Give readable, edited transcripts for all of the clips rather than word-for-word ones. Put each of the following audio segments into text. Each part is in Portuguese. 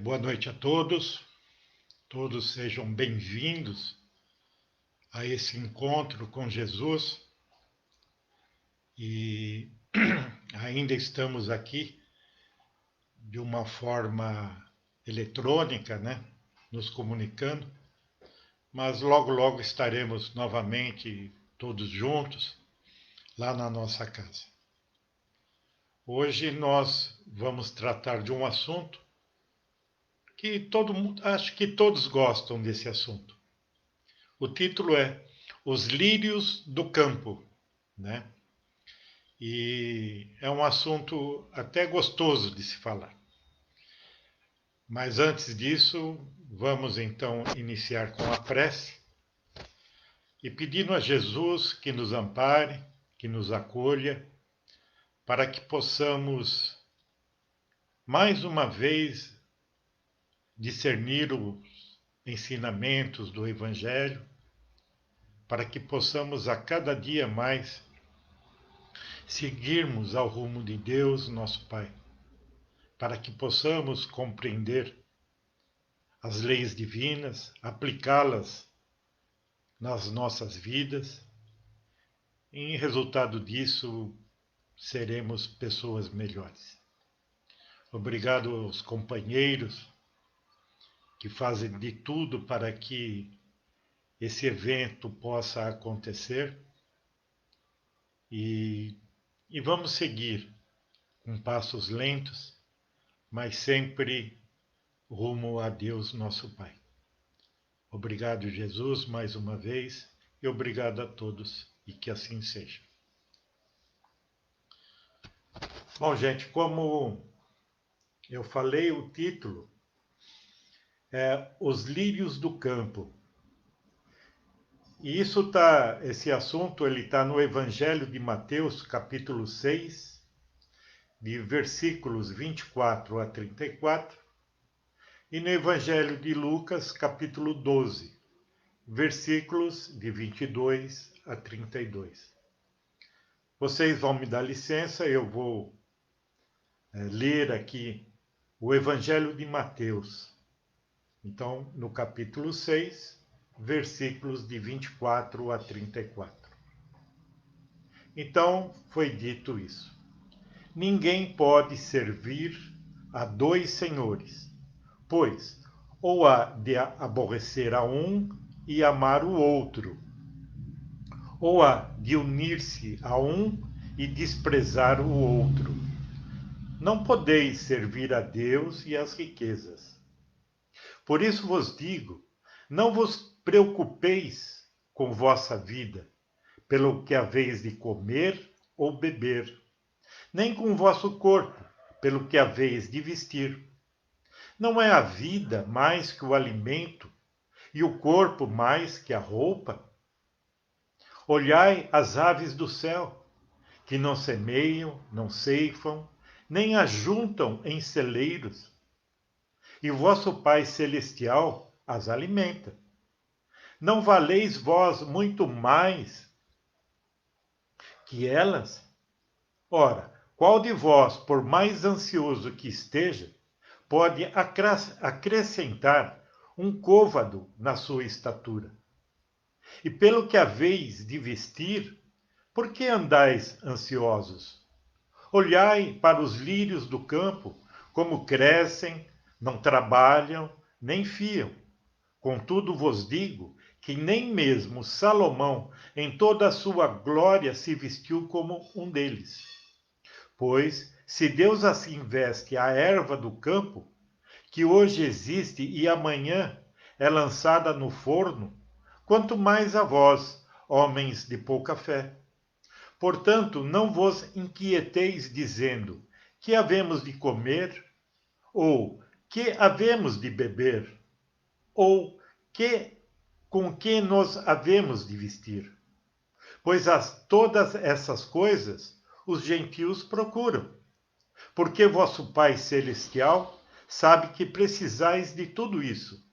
Boa noite a todos. Todos sejam bem-vindos a esse encontro com Jesus. E ainda estamos aqui de uma forma eletrônica, né? Nos comunicando, mas logo, logo estaremos novamente todos juntos lá na nossa casa. Hoje nós vamos tratar de um assunto que acho que todos gostam desse assunto. O título é Os Lírios do Campo, né? E é um assunto até gostoso de se falar. Mas antes disso, vamos então iniciar com a prece e pedindo a Jesus que nos ampare, que nos acolha, para que possamos mais uma vez discernir os ensinamentos do Evangelho, para que possamos a cada dia mais seguirmos ao rumo de Deus, nosso Pai, para que possamos compreender as leis divinas, aplicá-las nas nossas vidas. E, em resultado disso, seremos pessoas melhores. Obrigado aos companheiros que fazem de tudo para que esse evento possa acontecer. E vamos seguir com passos lentos, mas sempre rumo a Deus, nosso Pai. Obrigado, Jesus, mais uma vez, e obrigado a todos, e que assim seja. Bom, gente, como eu falei, o título é Os Lírios do Campo. E esse assunto está no Evangelho de Mateus, capítulo 6, de versículos 24 a 34, e no Evangelho de Lucas, capítulo 12, versículos de 22 a 32. Vocês vão me dar licença, eu vou ler aqui o Evangelho de Mateus. Então, no capítulo 6, versículos de 24 a 34. Então, foi dito isso. Ninguém pode servir a dois senhores, pois ou há de aborrecer a um e amar o outro, ou há de unir-se a um e desprezar o outro. Não podeis servir a Deus e às riquezas. Por isso vos digo, não vos preocupeis com vossa vida, pelo que haveis de comer ou beber, nem com vosso corpo, pelo que haveis de vestir. Não é a vida mais que o alimento, e o corpo mais que a roupa? Olhai as aves do céu, que não semeiam, não ceifam, nem ajuntam em celeiros, e vosso Pai Celestial as alimenta. Não valeis vós muito mais que elas? Ora, qual de vós, por mais ansioso que esteja, pode acrescentar um côvado na sua estatura? E pelo que haveis de vestir, por que andais ansiosos? Olhai para os lírios do campo, como crescem, não trabalham, nem fiam. Contudo vos digo que nem mesmo Salomão, em toda a sua glória, se vestiu como um deles. Pois, se Deus assim veste a erva do campo, que hoje existe e amanhã é lançada no forno, quanto mais a vós, homens de pouca fé. Portanto, não vos inquieteis dizendo: que havemos de comer? Ou que havemos de beber? Ou com que nos havemos de vestir? Pois todas essas coisas os gentios procuram, porque vosso Pai Celestial sabe que precisais de tudo isso.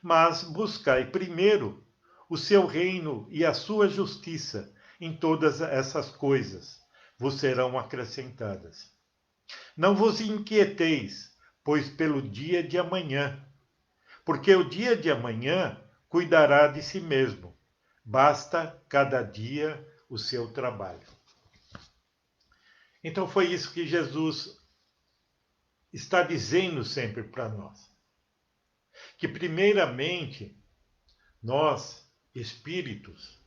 Mas buscai primeiro o seu reino e a sua justiça, em todas essas coisas vos serão acrescentadas. Não vos inquieteis, pois pelo dia de amanhã. Porque o dia de amanhã cuidará de si mesmo. Basta cada dia o seu trabalho. Então foi isso que Jesus está dizendo sempre para nós. Que primeiramente nós, espíritos,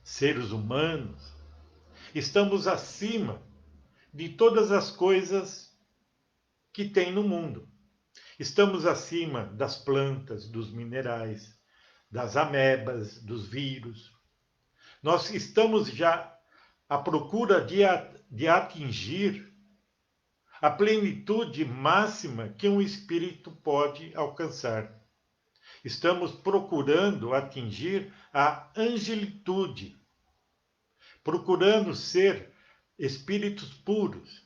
seres humanos, estamos acima de todas as coisas que tem no mundo. Estamos acima das plantas, dos minerais, das amebas, dos vírus. Nós estamos já à procura de atingir a plenitude máxima que um espírito pode alcançar. Estamos procurando atingir a angelitude, procurando ser espíritos puros.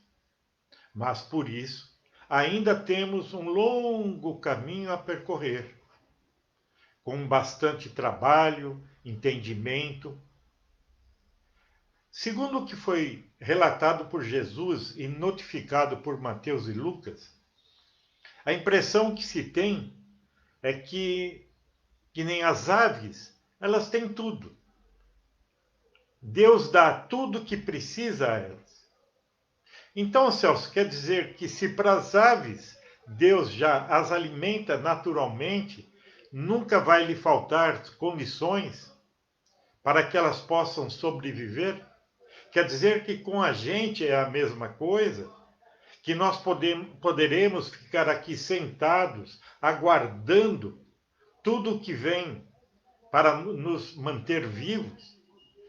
Mas por isso, ainda temos um longo caminho a percorrer, com bastante trabalho, entendimento. Segundo o que foi relatado por Jesus e notificado por Mateus e Lucas, a impressão que se tem é que nem as aves, elas têm tudo. Deus dá tudo o que precisa a elas. Então, Celso, quer dizer que se para as aves Deus já as alimenta naturalmente, nunca vai lhe faltar condições para que elas possam sobreviver? Quer dizer que com a gente é a mesma coisa? Que nós poderemos ficar aqui sentados, aguardando tudo o que vem para nos manter vivos?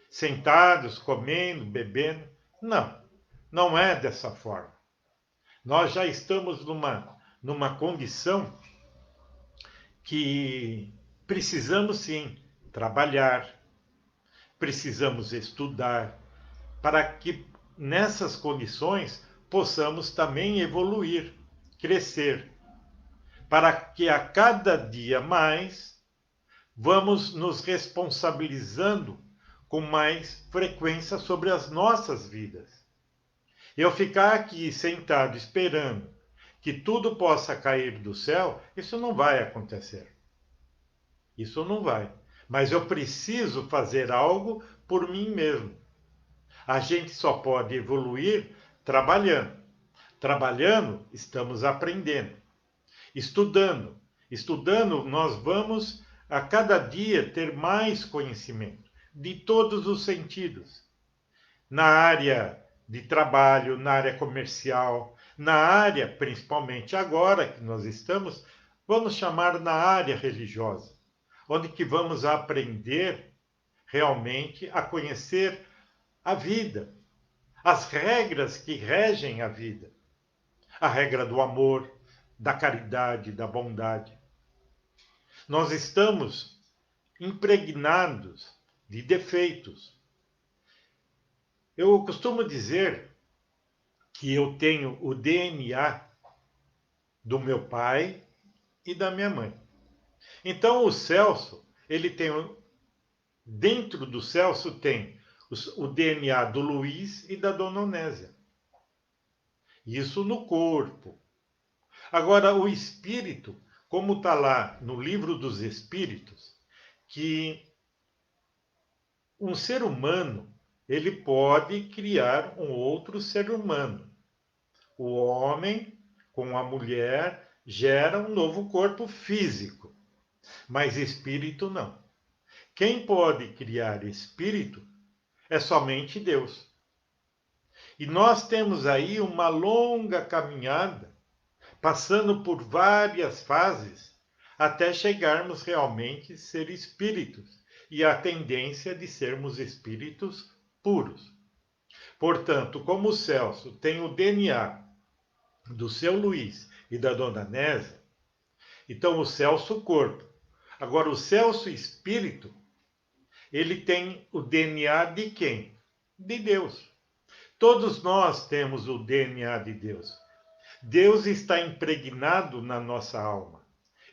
Sentados, comendo, bebendo? Não, não é dessa forma. Nós já estamos numa condição que precisamos sim trabalhar, precisamos estudar, para que nessas condições possamos também evoluir, crescer, para que a cada dia mais vamos nos responsabilizando com mais frequência sobre as nossas vidas. Eu ficar aqui sentado esperando que tudo possa cair do céu, isso não vai acontecer. Isso não vai. Mas eu preciso fazer algo por mim mesmo. A gente só pode evoluir trabalhando. Trabalhando, estamos aprendendo. Estudando. Estudando, nós vamos a cada dia ter mais conhecimento, de todos os sentidos. Na área de trabalho, na área comercial, na área, principalmente agora que nós estamos, vamos chamar na área religiosa, onde que vamos aprender realmente a conhecer a vida, as regras que regem a vida, a regra do amor, da caridade, da bondade. Nós estamos impregnados de defeitos. Eu costumo dizer que eu tenho o DNA do meu pai e da minha mãe. Então o Celso, ele tem, dentro do Celso tem o DNA do Luiz e da Dona Onésia. Isso no corpo. Agora o espírito, como está lá no livro dos Espíritos, que um ser humano, ele pode criar um outro ser humano. O homem com a mulher gera um novo corpo físico, mas espírito não. Quem pode criar espírito é somente Deus. E nós temos aí uma longa caminhada, passando por várias fases, até chegarmos realmente a ser espíritos, e a tendência de sermos espíritos puros. Portanto, como o Celso tem o DNA do seu Luiz e da Dona Nésia, então o Celso corpo. Agora o Celso espírito, ele tem o DNA de quem? De Deus. Todos nós temos o DNA de Deus. Deus está impregnado na nossa alma.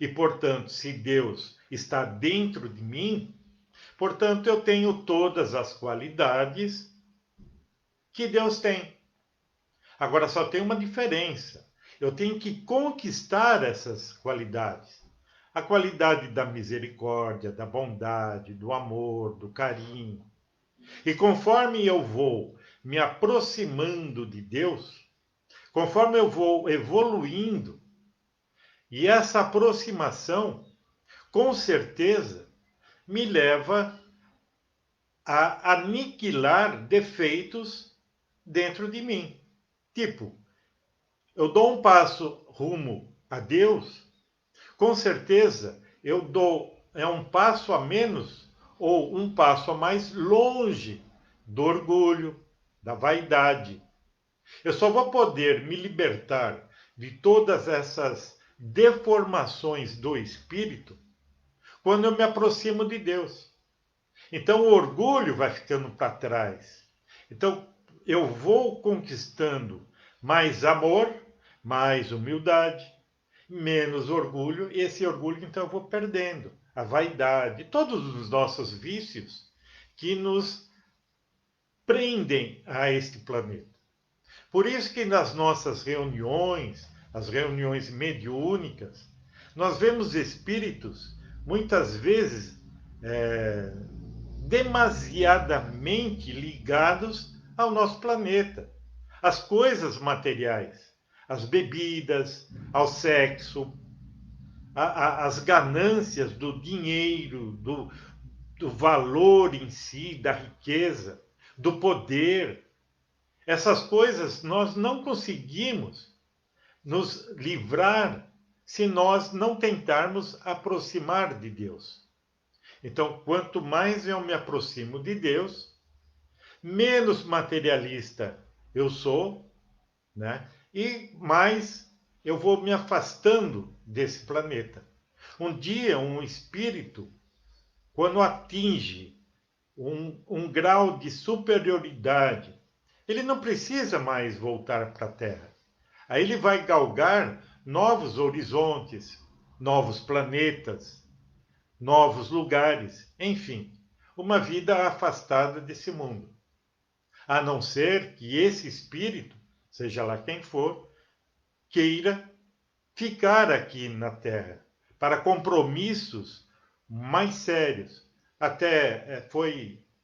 E, portanto, se Deus está dentro de mim, portanto, eu tenho todas as qualidades que Deus tem. Agora, só tem uma diferença. Eu tenho que conquistar essas qualidades. A qualidade da misericórdia, da bondade, do amor, do carinho. E conforme eu vou me aproximando de Deus, conforme eu vou evoluindo, e essa aproximação, com certeza, me leva a aniquilar defeitos dentro de mim. Tipo, eu dou um passo rumo a Deus, com certeza eu dou um passo a menos ou um passo a mais longe do orgulho, da vaidade. Eu só vou poder me libertar de todas essas deformações do espírito quando eu me aproximo de Deus. Então o orgulho vai ficando para trás. Então eu vou conquistando mais amor, mais humildade, menos orgulho, e esse orgulho então eu vou perdendo. A vaidade, todos os nossos vícios que nos prendem a este planeta. Por isso que nas nossas reuniões, as reuniões mediúnicas, nós vemos espíritos, muitas vezes, demasiadamente ligados ao nosso planeta, às coisas materiais, às bebidas, ao sexo, às ganâncias do dinheiro, do valor em si, da riqueza, do poder. Essas coisas nós não conseguimos nos livrar se nós não tentarmos aproximar de Deus. Então, quanto mais eu me aproximo de Deus, menos materialista eu sou, né? E mais eu vou me afastando desse planeta. Um dia, um espírito, quando atinge um grau de superioridade, ele não precisa mais voltar para a Terra. Aí ele vai galgar novos horizontes, novos planetas, novos lugares, enfim, uma vida afastada desse mundo. A não ser que esse espírito, seja lá quem for, queira ficar aqui na Terra para compromissos mais sérios. Até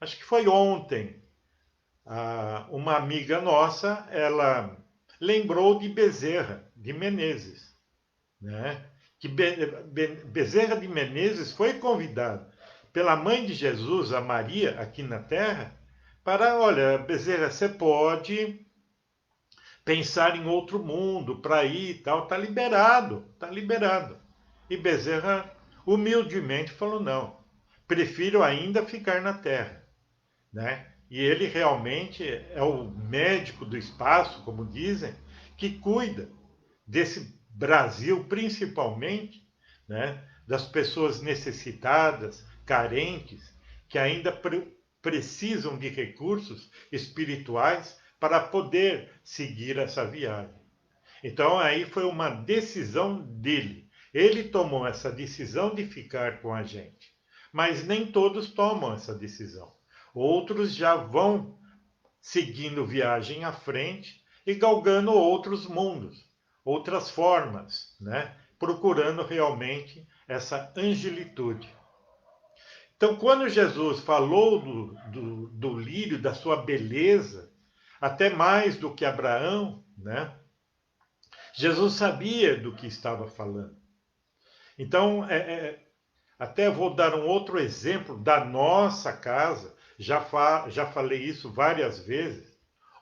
acho que foi ontem, uma amiga nossa, ela lembrou de Bezerra de Menezes, né? Que Bezerra de Menezes foi convidado pela mãe de Jesus, a Maria, aqui na Terra, para, olha, Bezerra, você pode pensar em outro mundo para ir e tal, está liberado, está liberado. E Bezerra humildemente falou, não, prefiro ainda ficar na Terra, né? E ele realmente é o médico do espaço, como dizem, que cuida desse Brasil, principalmente, né, das pessoas necessitadas, carentes, que ainda precisam de recursos espirituais para poder seguir essa viagem. Então aí foi uma decisão dele. Ele tomou essa decisão de ficar com a gente. Mas nem todos tomam essa decisão. Outros já vão seguindo viagem à frente e galgando outros mundos, outras formas, né? Procurando realmente essa angelitude. Então, quando Jesus falou do lírio, da sua beleza, até mais do que Abraão, né? Jesus sabia do que estava falando. Então, até vou dar um outro exemplo da nossa casa. Já falei isso várias vezes.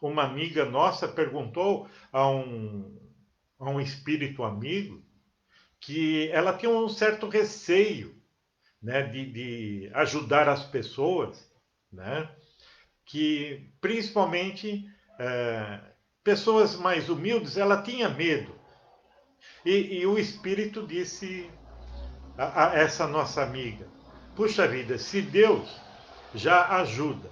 Uma amiga nossa perguntou a um espírito amigo que ela tinha um certo receio, né, de ajudar as pessoas, né, que principalmente pessoas mais humildes, ela tinha medo. E o espírito disse a essa nossa amiga, puxa vida, se Deus já ajuda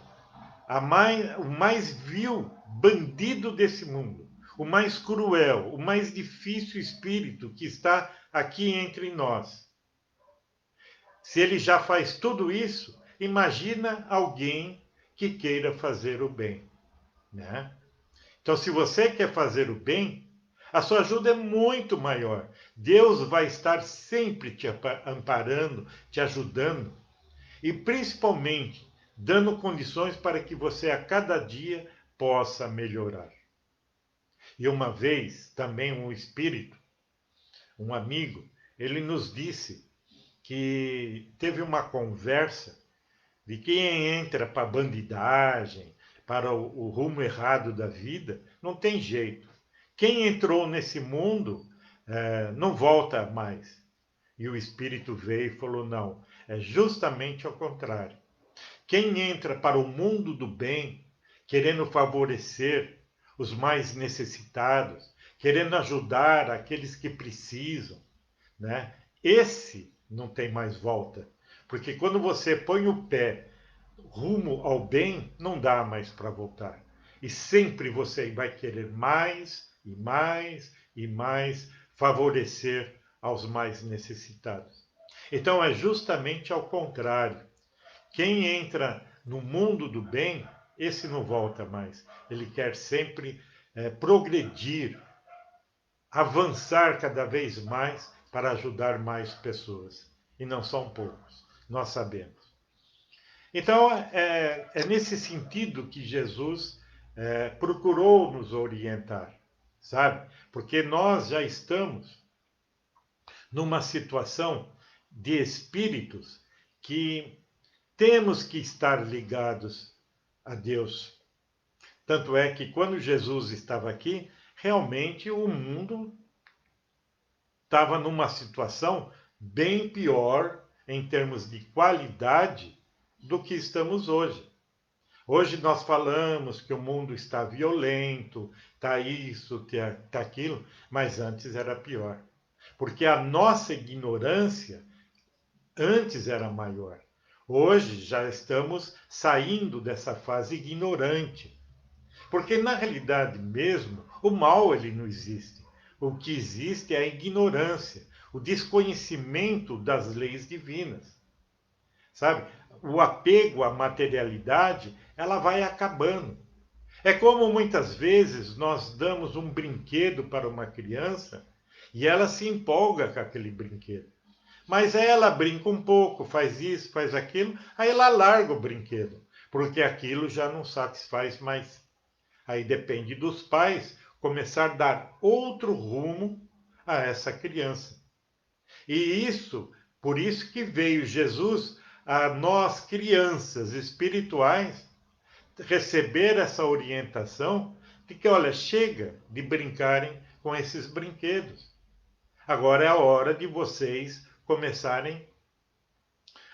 o mais vil bandido desse mundo, o mais cruel, o mais difícil espírito que está aqui entre nós. Se ele já faz tudo isso, imagina alguém que queira fazer o bem, né? Então, se você quer fazer o bem, A sua ajuda é muito maior. Deus vai estar sempre te amparando, te ajudando e principalmente dando condições para que você a cada dia possa melhorar. E uma vez também um espírito, um amigo, ele nos disse que teve uma conversa de quem entra para a bandidagem, para o rumo errado da vida, não tem jeito. Quem entrou nesse mundo não volta mais. E o Espírito veio e falou, não, é justamente ao contrário. Quem entra para o mundo do bem, querendo favorecer os mais necessitados, querendo ajudar aqueles que precisam, né? Esse não tem mais volta. Porque quando você põe o pé rumo ao bem, não dá mais para voltar. E sempre você vai querer mais e mais e mais favorecer aos mais necessitados. Então é justamente ao contrário. Quem entra no mundo do bem, esse não volta mais. Ele quer sempre progredir, avançar cada vez mais para ajudar mais pessoas. E não são poucos, nós sabemos. Então, é nesse sentido que Jesus procurou nos orientar, sabe? Porque nós já estamos numa situação de espíritos que temos que estar ligados a Deus. Tanto é que quando Jesus estava aqui, realmente o mundo estava numa situação bem pior em termos de qualidade do que estamos hoje. Hoje nós falamos que o mundo está violento, está isso, está aquilo, mas antes era pior. Porque a nossa ignorância antes era maior. Hoje já estamos saindo dessa fase ignorante. Porque na realidade mesmo, o mal ele não existe. O que existe é a ignorância, o desconhecimento das leis divinas. Sabe? O apego à materialidade, ela vai acabando. É como muitas vezes nós damos um brinquedo para uma criança e ela se empolga com aquele brinquedo. Mas aí ela brinca um pouco, faz isso, faz aquilo, aí ela larga o brinquedo, porque aquilo já não satisfaz mais. Aí depende dos pais começar a dar outro rumo a essa criança. E por isso que veio Jesus a nós crianças espirituais receber essa orientação de que, olha, chega de brincarem com esses brinquedos. Agora é a hora de vocês começarem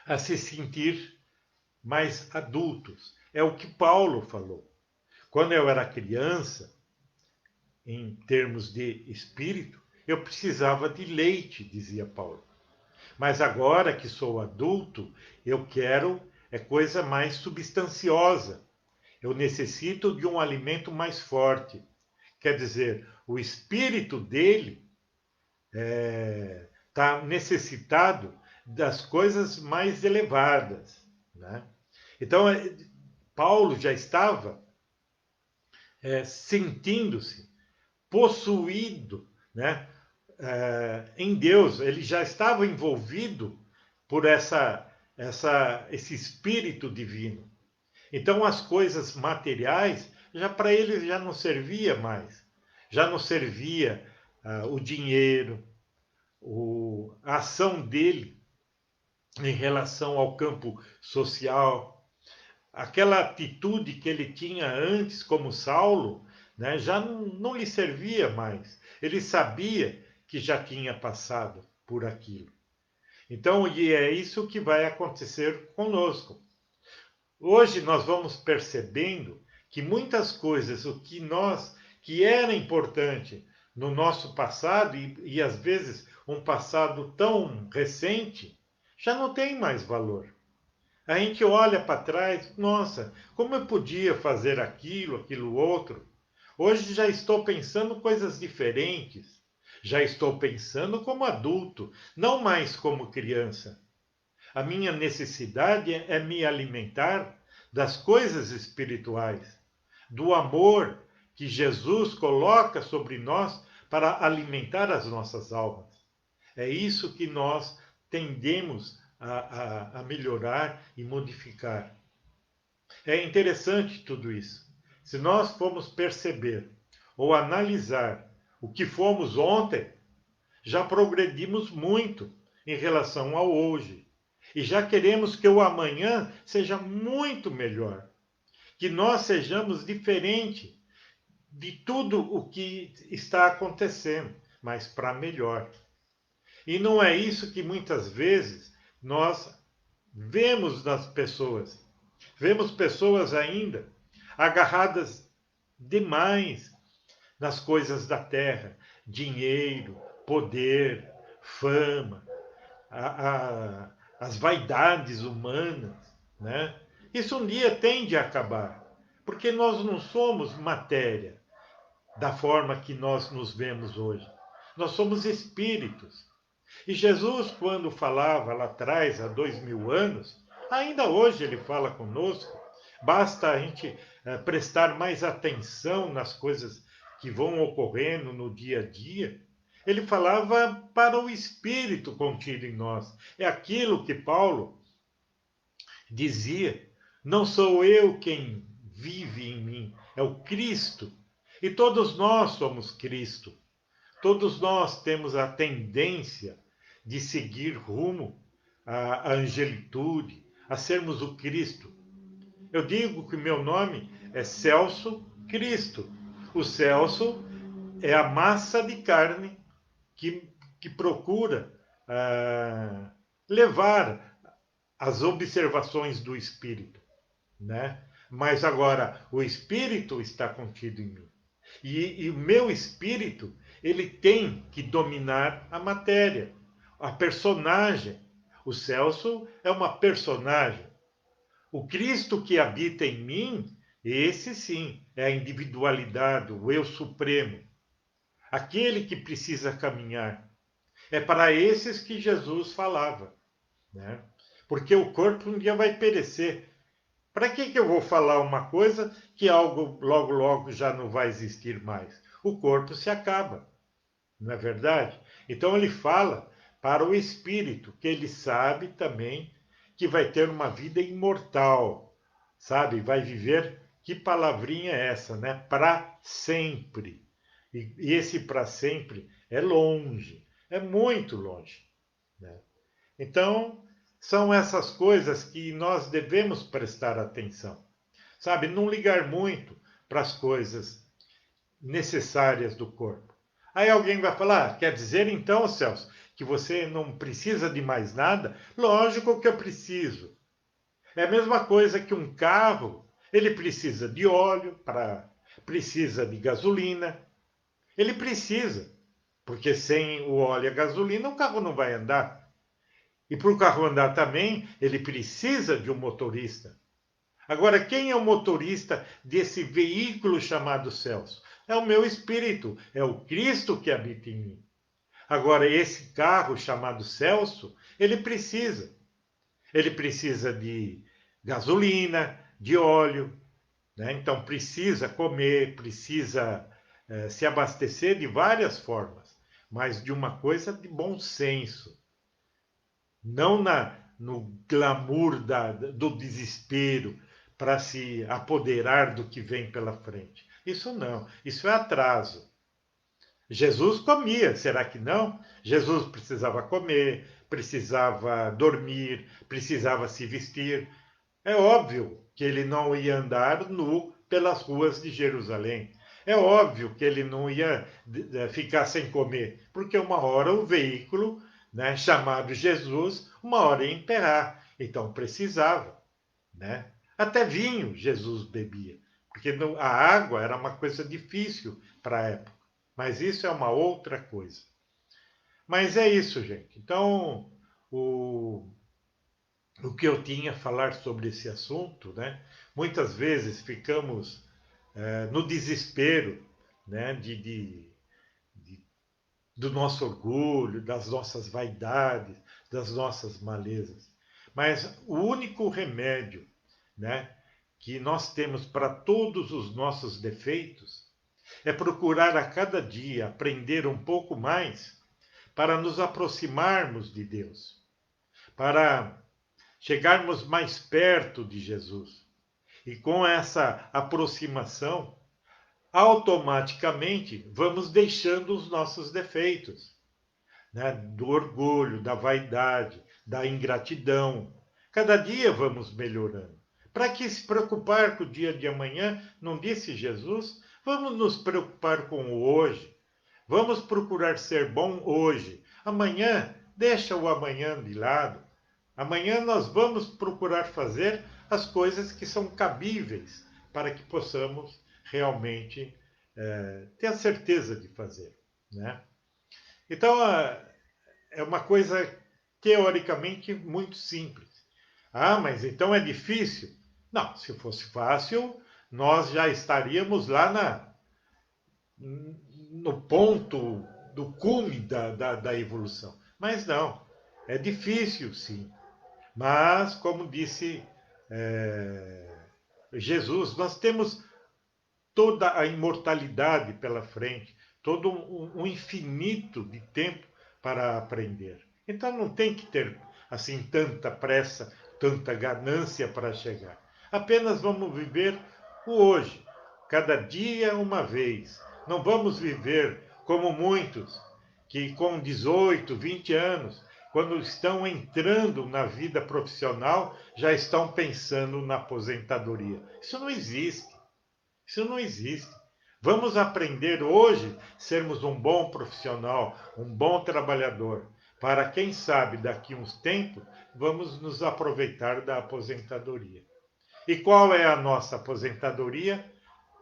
a se sentir mais adultos. É o que Paulo falou. Quando eu era criança, em termos de espírito, eu precisava de leite, dizia Paulo. Mas agora que sou adulto, eu quero coisa mais substanciosa. Eu necessito de um alimento mais forte. Quer dizer, o espírito dele está necessitado das coisas mais elevadas, né? Então, Paulo já estava sentindo-se possuído, né, em Deus. Ele já estava envolvido por esse espírito divino. Então, as coisas materiais, já para ele já não servia mais. Já não servia o dinheiro, a ação dele em relação ao campo social, aquela atitude que ele tinha antes como Saulo, né, já não lhe servia mais. Ele sabia que já tinha passado por aquilo. Então, e é isso que vai acontecer conosco. Hoje nós vamos percebendo que muitas coisas, que era importante no nosso passado, e às vezes um passado tão recente, já não tem mais valor. A gente olha para trás, nossa, como eu podia fazer aquilo outro? Hoje já estou pensando coisas diferentes. Já estou pensando como adulto, não mais como criança. A minha necessidade é me alimentar das coisas espirituais, do amor que Jesus coloca sobre nós para alimentar as nossas almas. É isso que nós tendemos a melhorar e modificar. É interessante tudo isso. Se nós formos perceber ou analisar o que fomos ontem, já progredimos muito em relação ao hoje. E já queremos que o amanhã seja muito melhor. Que nós sejamos diferentes de tudo o que está acontecendo, mas para melhor. E não é isso que muitas vezes nós vemos nas pessoas. Vemos pessoas ainda agarradas demais nas coisas da terra, dinheiro, poder, fama, as vaidades humanas, né? Isso um dia tende a acabar, porque nós não somos matéria da forma que nós nos vemos hoje. Nós somos espíritos. E Jesus, quando falava lá atrás, há 2000 anos, ainda hoje ele fala conosco. Basta a gente prestar mais atenção nas coisas que vão ocorrendo no dia a dia. Ele falava para o Espírito contido em nós. É aquilo que Paulo dizia: não sou eu quem vive em mim, é o Cristo. E todos nós somos Cristo. Todos nós temos a tendência de seguir rumo à angelitude, a sermos o Cristo. Eu digo que meu nome é Celso Cristo. O Celso é a massa de carne que procura levar as observações do Espírito, né? Mas agora o Espírito está contido em mim. E o meu Espírito, ele tem que dominar a matéria, a personagem. O Celso é uma personagem. O Cristo que habita em mim, esse sim, é a individualidade, o eu supremo. Aquele que precisa caminhar. É para esses que Jesus falava, né? Porque o corpo um dia vai perecer. Para que eu vou falar uma coisa que algo logo, logo já não vai existir mais? O corpo se acaba, não é verdade? Então ele fala para o espírito, que ele sabe também que vai ter uma vida imortal, sabe? Vai viver, que palavrinha é essa, né? Para sempre. E esse para sempre é longe, é muito longe, né? Então, são essas coisas que nós devemos prestar atenção. Sabe, não ligar muito para as coisas necessárias do corpo. Aí alguém vai falar: quer dizer então, Celso, que você não precisa de mais nada? Lógico que eu preciso. É a mesma coisa que um carro, ele precisa de óleo, precisa de gasolina. Ele precisa, porque sem o óleo e a gasolina o carro não vai andar. E para o carro andar também, ele precisa de um motorista. Agora, quem é o motorista desse veículo chamado Celso? É o meu espírito, é o Cristo que habita em mim. Agora, esse carro chamado Celso, ele precisa. Ele precisa de gasolina, de óleo, né? Então precisa comer, precisa se abastecer de várias formas, mas de uma coisa de bom senso. Não no glamour do desespero para se apoderar do que vem pela frente. Isso não, isso é atraso. Jesus comia, será que não? Jesus precisava comer, precisava dormir, precisava se vestir. É óbvio que ele não ia andar nu pelas ruas de Jerusalém. É óbvio que ele não ia ficar sem comer, porque uma hora o veículo, né, chamado Jesus, uma hora ia emperrar. Então precisava, né? Até vinho Jesus bebia, porque a água era uma coisa difícil para a época. Mas isso é uma outra coisa. Mas é isso, gente. Então, o que eu tinha a falar sobre esse assunto, né? Muitas vezes ficamos no desespero, né? Do nosso orgulho, das nossas vaidades, das nossas malezas. Mas o único remédio, né, que nós temos para todos os nossos defeitos É procurar a cada dia aprender um pouco mais para nos aproximarmos de Deus, para chegarmos mais perto de Jesus. E com essa aproximação, automaticamente vamos deixando os nossos defeitos, né? Do orgulho, da vaidade, da ingratidão. Cada dia vamos melhorando. Para que se preocupar com o dia de amanhã? Não disse Jesus? Vamos nos preocupar com o hoje. Vamos procurar ser bom hoje. Amanhã, deixa o amanhã de lado. Amanhã nós vamos procurar fazer as coisas que são cabíveis para que possamos realmente ter a certeza de fazer, né? Então, é uma coisa teoricamente muito simples. Ah, mas então é difícil? Não, se fosse fácil, nós já estaríamos lá no ponto do cume da evolução. Mas não, é difícil sim. Mas, como disse Jesus, nós temos toda a imortalidade pela frente, todo um infinito de tempo para aprender. Então não tem que ter assim tanta pressa, tanta ganância para chegar. Apenas vamos viver o hoje, cada dia uma vez. Não vamos viver como muitos que com 18, 20 anos, quando estão entrando na vida profissional, já estão pensando na aposentadoria. Isso não existe. Isso não existe. Vamos aprender hoje sermos um bom profissional, um bom trabalhador, para quem sabe daqui uns tempos vamos nos aproveitar da aposentadoria. E qual é a nossa aposentadoria?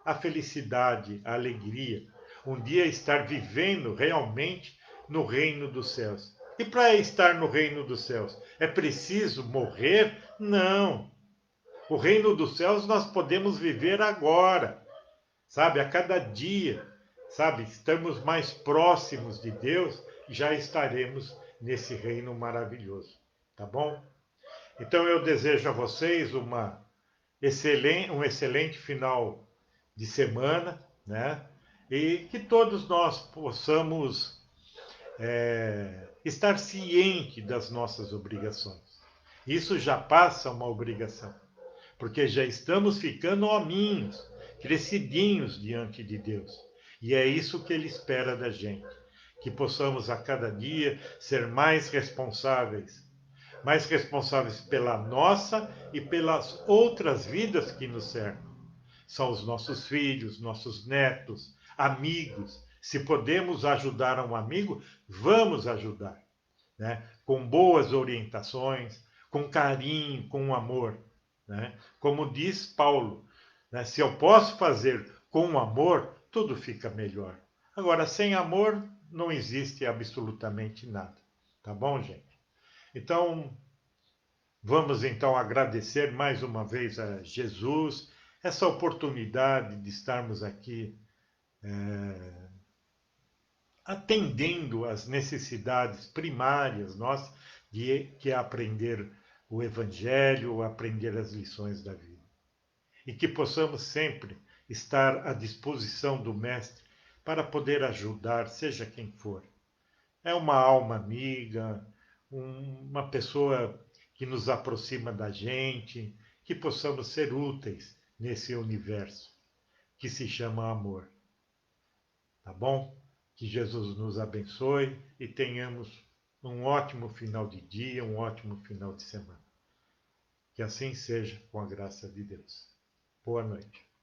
A felicidade, a alegria. Um dia estar vivendo realmente no reino dos céus. E para estar no reino dos céus, é preciso morrer? Não. O reino dos céus nós podemos viver agora. Sabe, a cada dia, sabe, estamos mais próximos de Deus e já estaremos nesse reino maravilhoso, tá bom? Então eu desejo a vocês um excelente final de semana, né? E que todos nós possamos estar ciente das nossas obrigações. Isso já passa uma obrigação, porque já estamos ficando hominhos, crescidinhos diante de Deus. E é isso que Ele espera da gente, que possamos a cada dia ser mais responsáveis pela nossa e pelas outras vidas que nos cercam. São os nossos filhos, nossos netos, amigos. Se podemos ajudar um amigo, vamos ajudar, né? Com boas orientações, com carinho, com amor, né? Como diz Paulo, né? Se eu posso fazer com amor, tudo fica melhor. Agora, sem amor, não existe absolutamente nada. Tá bom, gente? Então, vamos então agradecer mais uma vez a Jesus essa oportunidade de estarmos aqui atendendo às necessidades primárias nossas, que é aprender o Evangelho, aprender as lições da vida. E que possamos sempre estar à disposição do Mestre para poder ajudar, seja quem for. É uma alma amiga, uma pessoa que nos aproxima da gente, que possamos ser úteis nesse universo que se chama amor. Tá bom? Que Jesus nos abençoe e tenhamos um ótimo final de dia, um ótimo final de semana. Que assim seja, com a graça de Deus. Boa noite.